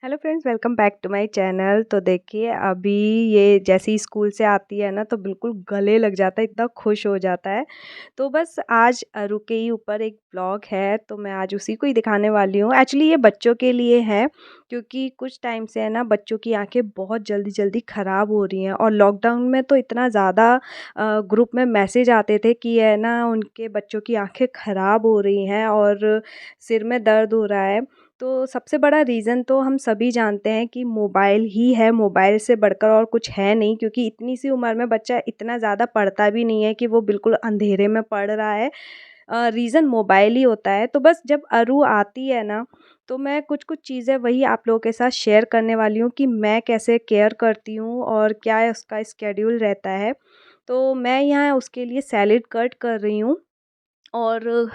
Hello friends, welcome back to my channel. तो देखिए, अभी ये जैसे ही स्कूल से आती है ना, तो बिल्कुल गले लग जाता है, इतना खुश हो जाता है। तो बस आज अरु के ही ऊपर एक ब्लॉग है, तो मैं आज उसी को ही दिखाने वाली हूँ। एक्चुअली ये बच्चों के लिए है, क्योंकि कुछ टाइम से है ना, बच्चों की आंखें बहुत जल्दी जल्दी ख़राब हो रही हैं। और लॉकडाउन में तो इतना ज़्यादा ग्रुप में मैसेज आते थे कि है ना, उनके बच्चों की आंखें ख़राब हो रही हैं और सिर में दर्द हो रहा है। तो सबसे बड़ा रीज़न तो हम सभी जानते हैं कि मोबाइल ही है, मोबाइल से बढ़कर और कुछ है नहीं, क्योंकि इतनी सी उम्र में बच्चा इतना ज़्यादा पढ़ता भी नहीं है कि वो बिल्कुल अंधेरे में पढ़ रहा है। रीज़न मोबाइल ही होता है। तो बस जब अरु आती है ना, तो मैं कुछ-कुछ चीज़ें वही आप लोगों के साथ शेयर करने वाली हूँ कि मैं कैसे केयर करती हूँ और क्या उसका शेड्यूल रहता है। तो मैं यहाँ उसके लिए सैलेड कट कर रही हूँ। और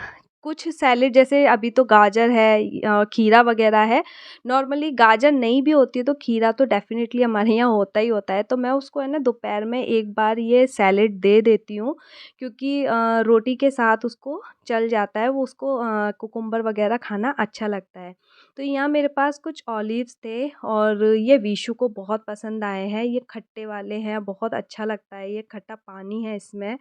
कुछ सैलेड जैसे अभी तो गाजर है, खीरा वगैरह है। नॉर्मली गाजर नहीं भी होती है तो खीरा तो डेफ़िनेटली हमारे यहाँ होता ही होता है। तो मैं उसको है ना, दोपहर में एक बार ये सैलेड दे देती हूँ, क्योंकि रोटी के साथ उसको चल जाता है। वो उसको कुकुम्बर वगैरह खाना अच्छा लगता है। तो यहाँ मेरे पास कुछ ऑलिव्स थे और ये विशु को बहुत पसंद आए हैं। ये खट्टे वाले हैं, बहुत अच्छा लगता है, ये खट्टा पानी है इसमें।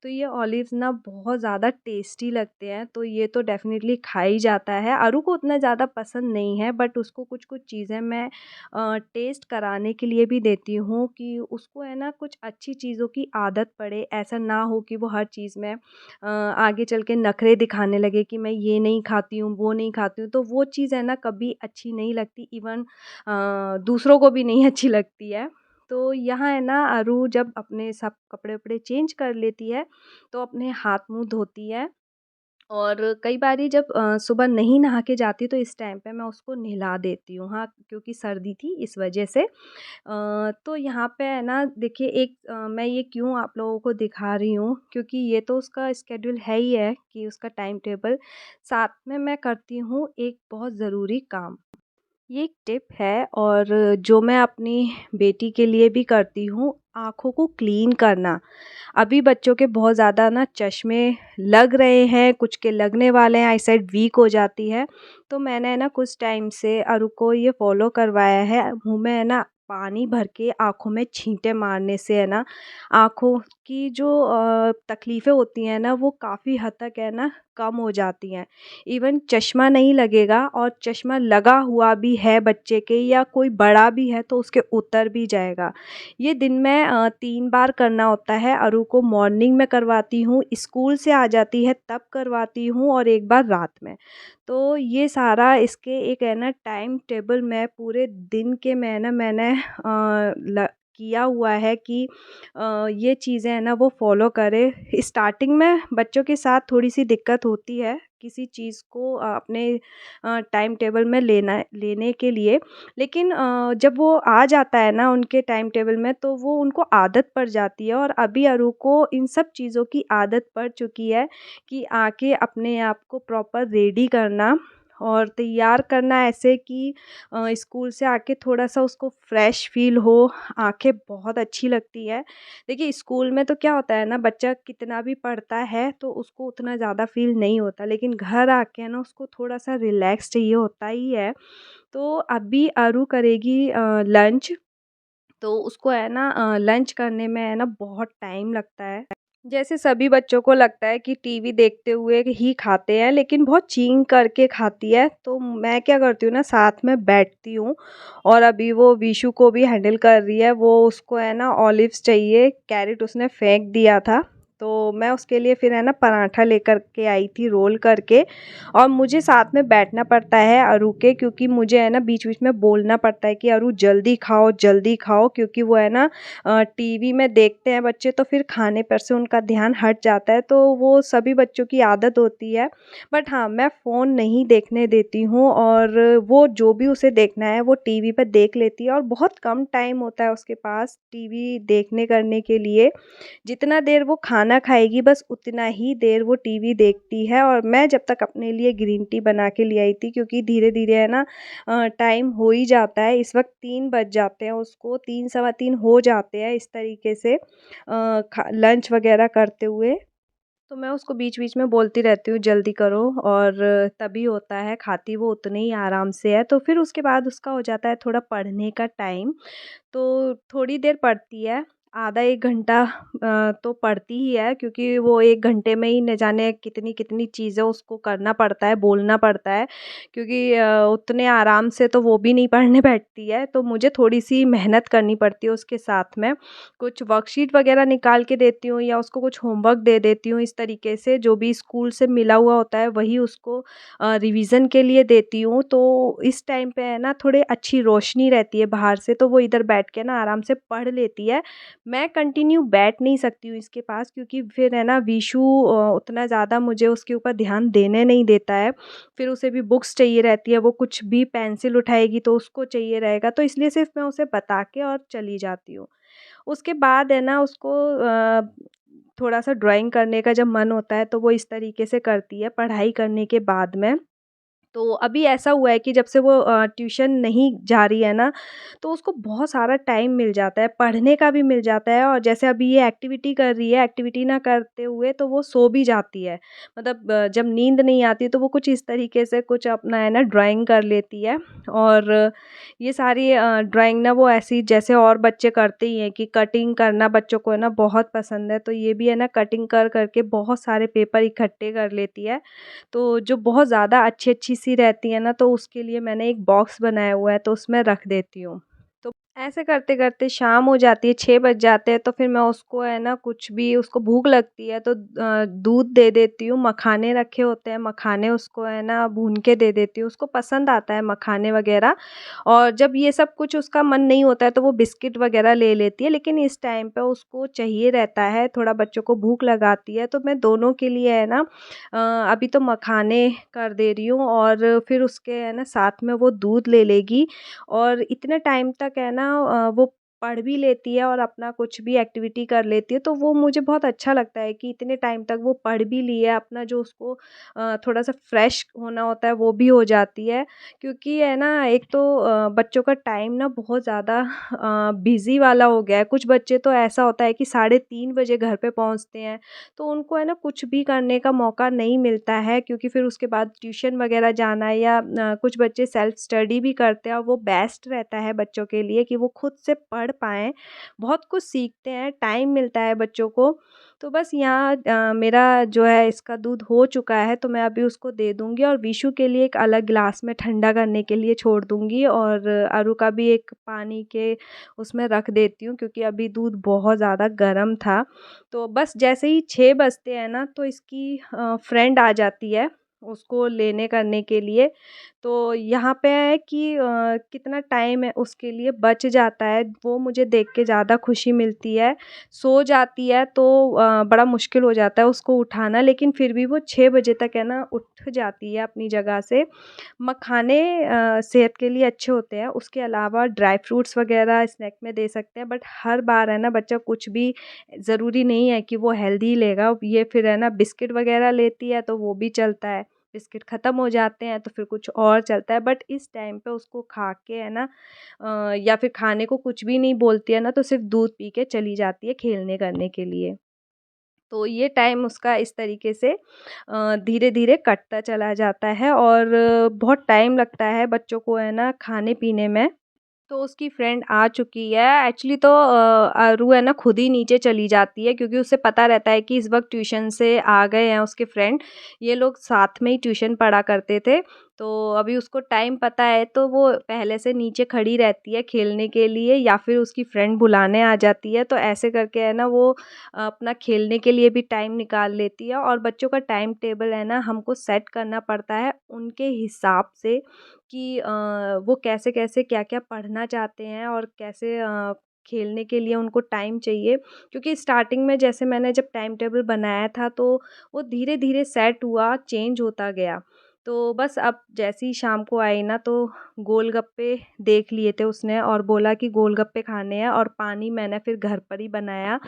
तो ये ऑलिव्स ना बहुत ज़्यादा टेस्टी लगते हैं, तो ये तो डेफ़िनेटली खा ही जाता है। अरु को उतना ज़्यादा पसंद नहीं है, बट उसको कुछ-कुछ चीज़ें मैं टेस्ट कराने के लिए भी देती हूँ कि उसको है ना, कुछ अच्छी चीज़ों की आदत पड़े। ऐसा ना हो कि वो हर चीज़ में आगे चल के नखरे दिखाने लगे कि मैं ये नहीं खाती हूँ, वो नहीं खाती हूँ। तो वो चीज़ है ना, कभी अच्छी नहीं लगती, इवन दूसरों को भी नहीं अच्छी लगती है। तो यहाँ है ना, अरु जब अपने सब कपड़े-वपड़े चेंज कर लेती है, तो अपने हाथ-मुँह धोती है। और कई बारी जब सुबह नहीं नहा के जाती, तो इस टाइम पे मैं उसको नहला देती हूँ। हाँ, क्योंकि सर्दी थी इस वजह से। तो यहाँ पे है ना, देखिए एक मैं ये क्यों आप लोगों को दिखा रही हूँ, क्योंकि ये तो उसका शेड्यूल है ही है कि उसका टाइम टेबल, साथ में मैं करती हूँ एक बहुत ज़रूरी काम। ये एक टिप है और जो मैं अपनी बेटी के लिए भी करती हूँ, आँखों को क्लीन करना। अभी बच्चों के बहुत ज़्यादा ना चश्मे लग रहे हैं, कुछ के लगने वाले हैं, आईसाइट वीक हो जाती है। तो मैंने है ना, कुछ टाइम से अरु को ये फ़ॉलो करवाया है। मुँह में है ना, पानी भर के आँखों में छींटे मारने से है ना, आँखों की जो तकलीफ़ें होती हैं ना, वो काफ़ी हद तक है ना, कम हो जाती हैं। इवन चश्मा नहीं लगेगा, और चश्मा लगा हुआ भी है बच्चे के या कोई बड़ा भी है, तो उसके उतर भी जाएगा। ये दिन में 3 बार करना होता है। अरु को मॉर्निंग में करवाती हूँ, स्कूल से आ जाती है तब करवाती हूँ, और एक बार रात में। तो ये सारा इसके एक है ना, टाइम टेबल में पूरे दिन के में ना, मैंने ल किया हुआ है कि ये चीज़ें हैं ना, वो फ़ॉलो करे। स्टार्टिंग में बच्चों के साथ थोड़ी-सी दिक्कत होती है, किसी चीज़ को अपने टाइम टेबल में लेने के लिए। लेकिन जब वो आ जाता है ना उनके टाइम टेबल में, तो वो उनको आदत पड़ जाती है। और अभी अरु को इन सब चीज़ों की आदत पड़ चुकी है कि आके अपने आप को प्रॉपर रेडी करना और तैयार करना, ऐसे कि स्कूल से आके थोड़ा-सा उसको फ्रेश फ़ील हो, आँखें बहुत अच्छी लगती है। देखिए, स्कूल में तो क्या होता है ना, बच्चा कितना भी पढ़ता है तो उसको उतना ज़्यादा फ़ील नहीं होता, लेकिन घर आके है ना, उसको थोड़ा-सा रिलैक्स चाहिए होता ही है। तो अभी अरु करेगी लंच, तो उसको है ना, लंच करने में है ना, बहुत टाइम लगता है। जैसे सभी बच्चों को लगता है कि टीवी देखते हुए ही खाते हैं, लेकिन बहुत चीं करके खाती है। तो मैं क्या करती हूँ ना, साथ में बैठती हूँ। और अभी वो विशु को भी हैंडल कर रही है, वो उसको है ना, ऑलिव्स चाहिए, कैरेट उसने फेंक दिया था। तो मैं उसके लिए फिर है ना, पराठा लेकर के आई थी रोल करके। और मुझे साथ में बैठना पड़ता है अरु के, क्योंकि मुझे है ना, बीच-बीच में बोलना पड़ता है कि अरु जल्दी खाओ, क्योंकि वो है ना, टीवी में देखते हैं बच्चे, तो फिर खाने पर से उनका ध्यान हट जाता है। तो वो सभी बच्चों की आदत होती है। बट हाँ, मैं फ़ोन नहीं देखने देती हूँ, और वो जो भी उसे देखना है वो टीवी पे देख लेती है, और बहुत कम टाइम होता है उसके पास टीवी देखने करने के लिए। जितना देर वो खाना खाएगी, बस उतना ही देर वो टीवी देखती है। और मैं जब तक अपने लिए ग्रीन टी बना के ले आई थी, क्योंकि धीरे-धीरे है ना, टाइम हो ही जाता है। इस वक़्त 3 बज जाते हैं उसको, 3 सवा 3 हो जाते हैं इस तरीके से खा लंच वग़ैरह करते हुए। तो मैं उसको बीच-बीच में बोलती रहती हूँ जल्दी करो और तभी होता है, खाती वो उतने ही आराम से है। तो फिर उसके बाद उसका हो जाता है थोड़ा पढ़ने का टाइम। तो थोड़ी देर पढ़ती है, आधा 1 घंटा तो पढ़ती ही है क्योंकि वो 1 घंटे में ही न जाने कितनी-कितनी चीज़ें उसको करना पड़ता है, बोलना पड़ता है क्योंकि उतने आराम से तो वो भी नहीं पढ़ने बैठती है, तो मुझे थोड़ी-सी मेहनत करनी पड़ती है उसके साथ में। कुछ वर्कशीट वगैरह निकाल के देती हूँ या उसको कुछ होमवर्क दे देती हूँ इस तरीके से, जो भी स्कूल से मिला हुआ होता है वही उसको रिवीज़न के लिए देती हूँ। तो इस टाइम पे है ना थोड़ी अच्छी रोशनी रहती है बाहर से, तो वो इधर बैठ के ना आराम से पढ़ लेती है। मैं कंटिन्यू बैठ नहीं सकती हूँ इसके पास क्योंकि फिर है ना विशु उतना ज़्यादा मुझे उसके ऊपर ध्यान देने नहीं देता है। फिर उसे भी बुक्स चाहिए रहती है, वो कुछ भी पेंसिल उठाएगी तो उसको चाहिए रहेगा, तो इसलिए सिर्फ़ मैं उसे बता के और चली जाती हूँ। उसके बाद है ना उसको थोड़ा-सा ड्राइंग करने का जब मन होता है तो वो इस तरीके से करती है पढ़ाई करने के बाद में। तो अभी ऐसा हुआ है कि जब से वो ट्यूशन नहीं जा रही है ना, तो उसको बहुत सारा टाइम मिल जाता है, पढ़ने का भी मिल जाता है और जैसे अभी ये एक्टिविटी कर रही है, एक्टिविटी ना करते हुए तो वो सो भी जाती है। मतलब जब नींद नहीं आती तो वो कुछ इस तरीके से कुछ अपना है ना ड्राइंग कर लेती है और ये सारी ड्राइंग ना वो ऐसी जैसे और बच्चे करते ही हैं कि कटिंग करना बच्चों को है ना बहुत पसंद है, तो ये भी है ना कटिंग कर के बहुत सारे पेपर इकट्ठे कर लेती है। तो जो बहुत ज़्यादा अच्छी-अच्छी सी रहती है ना, तो उसके लिए मैंने एक बॉक्स बनाया हुआ है, तो उसमें रख देती हूँ। तो ऐसे करते-करते शाम हो जाती है, 6 बज जाते हैं, तो फिर मैं उसको है ना कुछ भी उसको भूख लगती है तो दूध दे देती हूँ, मखाने रखे होते हैं, मखाने उसको है ना भून के दे देती हूँ, उसको पसंद आता है मखाने वग़ैरह। और जब ये सब कुछ उसका मन नहीं होता है, तो वो बिस्किट वग़ैरह ले लेती है, लेकिन इस टाइम पे उसको चाहिए रहता है, थोड़ा बच्चों को भूख लगाती है, तो मैं दोनों के लिए है ना अभी तो मखाने कर दे रही हूँ और फिर उसके है ना साथ में वो दूध ले लेगी और इतने टाइम तक है ना वो पढ़ भी लेती है और अपना कुछ भी एक्टिविटी कर लेती है, तो वो मुझे बहुत अच्छा लगता है कि इतने टाइम तक वो पढ़ भी ली है, अपना जो उसको थोड़ा-सा फ्रेश होना होता है वो भी हो जाती है। क्योंकि है ना एक तो बच्चों का टाइम ना बहुत ज़्यादा बिज़ी वाला हो गया है। कुछ बच्चे तो ऐसा होता है कि साढ़े 3 बजे घर पे पहुँचते हैं, तो उनको है ना कुछ भी करने का मौका नहीं मिलता है क्योंकि फिर उसके बाद ट्यूशन वगैरह जाना है या कुछ बच्चे सेल्फ स्टडी भी करते हैं और वो बेस्ट रहता है बच्चों के लिए कि वो खुद से पढ़ पाएँ, बहुत कुछ सीखते हैं, टाइम मिलता है बच्चों को। तो बस यहाँ मेरा जो है इसका दूध हो चुका है तो मैं अभी उसको दे दूँगी और विशु के लिए एक अलग गिलास में ठंडा करने के लिए छोड़ दूँगी और अरू का भी एक पानी के उसमें रख देती हूँ क्योंकि अभी दूध बहुत ज़्यादा गर्म था। तो बस जैसे ही 6 बजते हैं ना तो इसकी फ्रेंड आ जाती है उसको लेने करने के लिए। तो यहाँ पे है कि कितना टाइम है उसके लिए बच जाता है वो मुझे देख के ज़्यादा खुशी मिलती है। सो जाती है तो बड़ा मुश्किल हो जाता है उसको उठाना लेकिन फिर भी वो 6 बजे तक है ना उठ जाती है अपनी जगह से। मखाने सेहत के लिए अच्छे होते हैं, उसके अलावा ड्राई फ्रूट्स वग़ैरह स्नैक में दे सकते हैं बट हर बार है ना बच्चा कुछ भी ज़रूरी नहीं है कि वो हेल्दी लेगा। ये फिर है ना बिस्किट वग़ैरह लेती है तो वो भी चलता है, बिस्किट ख़त्म हो जाते हैं तो फिर कुछ और चलता है बट इस टाइम पे उसको खा के है ना या फिर खाने को कुछ भी नहीं बोलती है ना तो सिर्फ़ दूध पी के चली जाती है खेलने करने के लिए। तो ये टाइम उसका इस तरीके से धीरे-धीरे कटता चला जाता है और बहुत टाइम लगता है बच्चों को है ना खाने-पीने में। तो उसकी फ्रेंड आ चुकी है एक्चुअली तो आरू है ना खुद ही नीचे चली जाती है क्योंकि उसे पता रहता है कि इस वक्त ट्यूशन से आ गए हैं उसके फ्रेंड। ये लोग साथ में ही ट्यूशन पढ़ा करते थे तो अभी उसको टाइम पता है तो वो पहले से नीचे खड़ी रहती है खेलने के लिए या फिर उसकी फ्रेंड बुलाने आ जाती है तो ऐसे करके है ना वो अपना खेलने के लिए भी टाइम निकाल लेती है और बच्चों का टाइम टेबल है ना हमको सेट करना पड़ता है उनके हिसाब से कि वो कैसे-कैसे, क्या-क्या पढ़ना चाहते हैं और कैसे खेलने के लिए उनको टाइम चाहिए। क्योंकि स्टार्टिंग में जैसे मैंने जब टाइम टेबल बनाया था तो वो धीरे-धीरे सेट हुआ, चेंज होता गया। तो बस अब जैसे ही शाम को आई ना तो गोलगप्पे देख लिए थे उसने और बोला कि गोलगप्पे खाने हैं और पानी मैंने फिर घर पर ही बनाया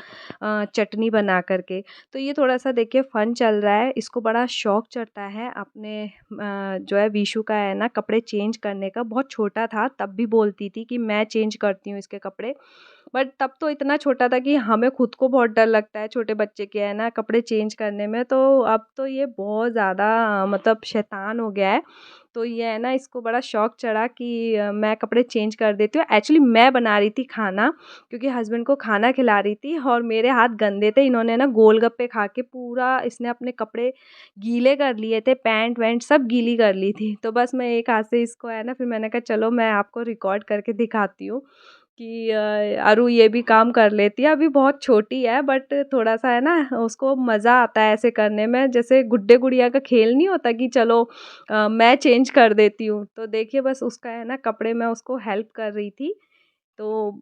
चटनी बना कर के। तो ये थोड़ा-सा देखिए फ़न चल रहा है, इसको बड़ा शौक चढ़ता है अपने जो है विशु का है ना कपड़े चेंज करने का, बहुत छोटा था तब भी बोलती थी कि मैं चेंज करती हूँ इसके कपड़े। बट तब तो इतना छोटा था कि हमें खुद को बहुत डर लगता है छोटे बच्चे के है ना कपड़े चेंज करने में। तो अब तो ये बहुत ज़्यादा मतलब शैतान हो गया है। तो ये है ना इसको बड़ा शौक चढ़ा कि मैं कपड़े चेंज कर देती हूँ। एक्चुअली मैं बना रही थी खाना, क्योंकि हस्बैंड को खाना खिला रही थी और मेरे हाथ गंदे थे। इन्होंने ना गोलगप्पे खा के पूरा इसने अपने कपड़े गीले कर लिए थे, पैंट वैंट सब गीली कर ली थी। तो बस मैं एक हाथ से इसको है ना फिर मैंने कहा चलो मैं आपको रिकॉर्ड करके दिखाती हूँ कि अरु ये भी काम कर लेती है। अभी बहुत छोटी है बट थोड़ा-सा है ना उसको मज़ा आता है ऐसे करने में, जैसे गुड्डे गुड़िया का खेल नहीं होता कि चलो मैं चेंज कर देती हूँ। तो देखिए बस उसका है ना कपड़े मैं उसको हेल्प कर रही थी। तो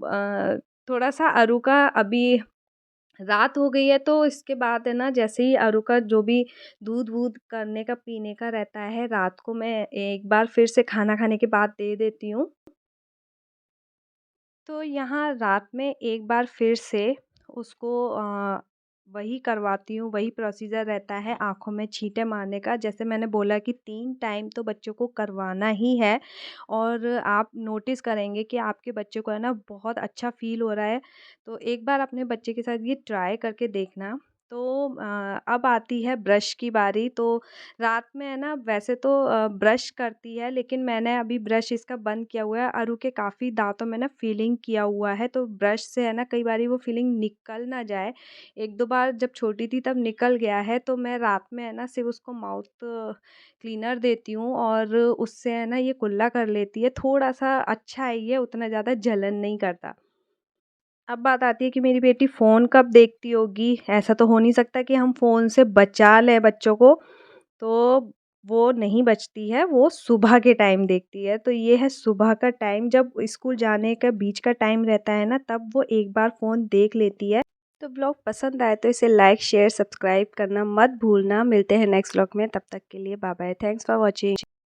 थोड़ा-सा अरु का अभी रात हो गई है तो इसके बाद है ना जैसे ही अरु का जो भी दूध-वूध करने का, पीने का रहता है, रात को मैं एक बार फिर से खाना खाने के बाद दे देती हूँ। तो यहाँ रात में एक बार फिर से उसको वही करवाती हूँ, वही प्रोसीजर रहता है आँखों में छींटे मारने का। जैसे मैंने बोला कि 3 टाइम तो बच्चों को करवाना ही है और आप नोटिस करेंगे कि आपके बच्चे को है ना बहुत अच्छा फ़ील हो रहा है। तो एक बार अपने बच्चे के साथ ये ट्राई करके देखना। तो अब आती है ब्रश की बारी। तो रात में है ना वैसे तो ब्रश करती है, लेकिन मैंने अभी ब्रश इसका बंद किया हुआ है। अरु के काफ़ी दाँतों में ना फ़िलिंग किया हुआ है, तो ब्रश से है ना कई बारी वो फ़िलिंग निकल ना जाए। 1-2 बार जब छोटी थी तब निकल गया है, तो मैं रात में है ना सिर्फ़ उसको माउथ क्लीनर देती हूँ और उससे है ना ये कुल्ला कर लेती है। थोड़ा-सा अच्छा है ये, उतना ज़्यादा जलन नहीं करता। अब बात आती है कि मेरी बेटी फ़ोन कब देखती होगी? ऐसा तो हो नहीं सकता कि हम फ़ोन से बचा लें बच्चों को। तो वो नहीं बचती है, वो सुबह के टाइम देखती है। तो ये है सुबह का टाइम, जब स्कूल जाने का बीच का टाइम रहता है ना, तब वो एक बार फ़ोन देख लेती है। तो व्लॉग पसंद आए तो इसे लाइक, शेयर, सब्सक्राइब करना मत भूलना। मिलते हैं नेक्स्ट व्लॉग में, तब तक के लिए bye bye. Thanks for watching.